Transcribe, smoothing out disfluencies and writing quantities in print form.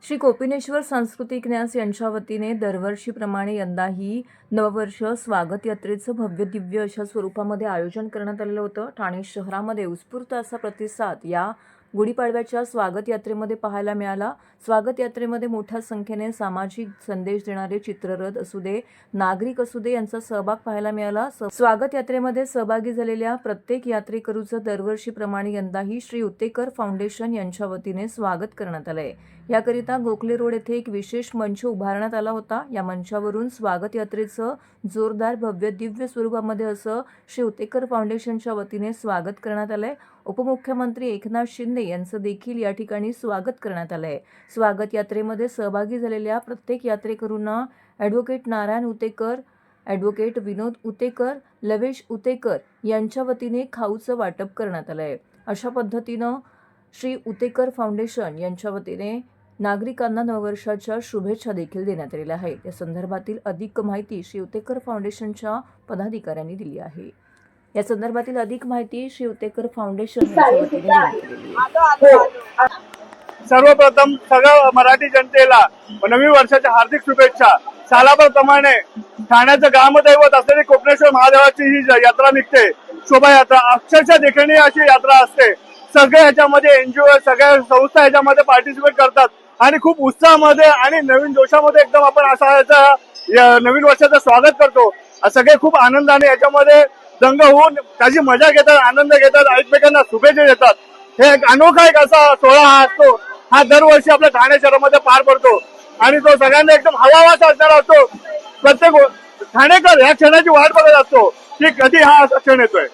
श्री कोपिनेश्वर सांस्कृतिक न्यास यांच्या वतीने दरवर्षीप्रमाणे यंदाही नववर्ष स्वागत यात्रेचं भव्य दिव्य अशा स्वरूपामध्ये आयोजन करण्यात आलेलं होतं। ठाणे शहरामध्ये उत्स्फूर्त असा प्रतिसाद या गुढीपाडव्याच्या स्वागत यात्रेमध्ये पाहायला मिळाला। स्वागत यात्रेमध्ये मोठ्या संख्येने सामाजिक संदेश देणारे चित्ररथ असू दे, नागरिक असू दे यांचा सहभाग पाहायला मिळाला। स्वागत यात्रेमध्ये सहभागी झालेल्या प्रत्येक यात्रेकरूचं दरवर्षीप्रमाणे यंदाही श्री उतेकर फाउंडेशन यांच्या वतीने स्वागत करण्यात आलंय। याकरिता गोखले रोड येथे एक विशेष मंच उभारण्यात आला होता। या मंचावरून स्वागत यात्रेचं जोरदार भव्य दिव्य स्वरूपामध्ये असं श्री उतेकर फाउंडेशनच्या वतीने स्वागत करण्यात आलंय। उपमुख्यमंत्री एकनाथ शिंदे यांचं देखील या ठिकाणी स्वागत करण्यात आलंय। स्वागत यात्रेमध्ये सहभागी झालेल्या प्रत्येक यात्रेकरूंना ॲडव्होकेट नारायण उतेकर, ॲडव्होकेट विनोद उतेकर, लवेश उतेकर यांच्या वतीने खाऊचं वाटप करण्यात आलंय। अशा पद्धतीनं श्री उतेकर फाउंडेशन यांच्या वतीने नागरिकांना नववर्षाच्या शुभेच्छा देखील देण्यात आलेल्या आहेत। या संदर्भातील अधिक माहिती श्री उतेकर फाउंडेशनच्या पदाधिकाऱ्यांनी दिली आहे। या संदर्भातील अधिक माहिती श्री उतेकर फाउंडेशन यांच्या वतीने देण्यात आलेली आहे। सर्वप्रथम सगळ्या मराठी जनतेला नवीन वर्षाच्या हार्दिक शुभेच्छा। सालाप्रमाणे ठाण्याचं ग्रामदैवत असलेली कोपिनेश्वर महादेवाची ही यात्रा निघते, शोभायात्रा अक्षरशः देखणीय अशी यात्रा असते। सगळे ह्याच्यामध्ये एनजीओ, सगळ्या संस्था ह्याच्यामध्ये पार्टिसिपेट करतात आणि खूप उत्साहामध्ये आणि नवीन जोशामध्ये एकदम आपण असा नवीन वर्षाचं स्वागत करतो। सगळे खूप आनंदाने याच्यामध्ये दंग होऊन त्याची मजा घेतात, आनंद घेतात, एकमेकांना शुभेच्छा देतात। हे एक अनोखा एक असा सोहळा हा असतो, हा दरवर्षी आपल्या ठाणे शहरामध्ये पार पडतो आणि तो सगळ्यांना एकदम हवावासा असणारा असतो। प्रत्येक ठाणेकर ह्या क्षणाची वाट बघत असतो की कधी हा असा क्षण येतोय।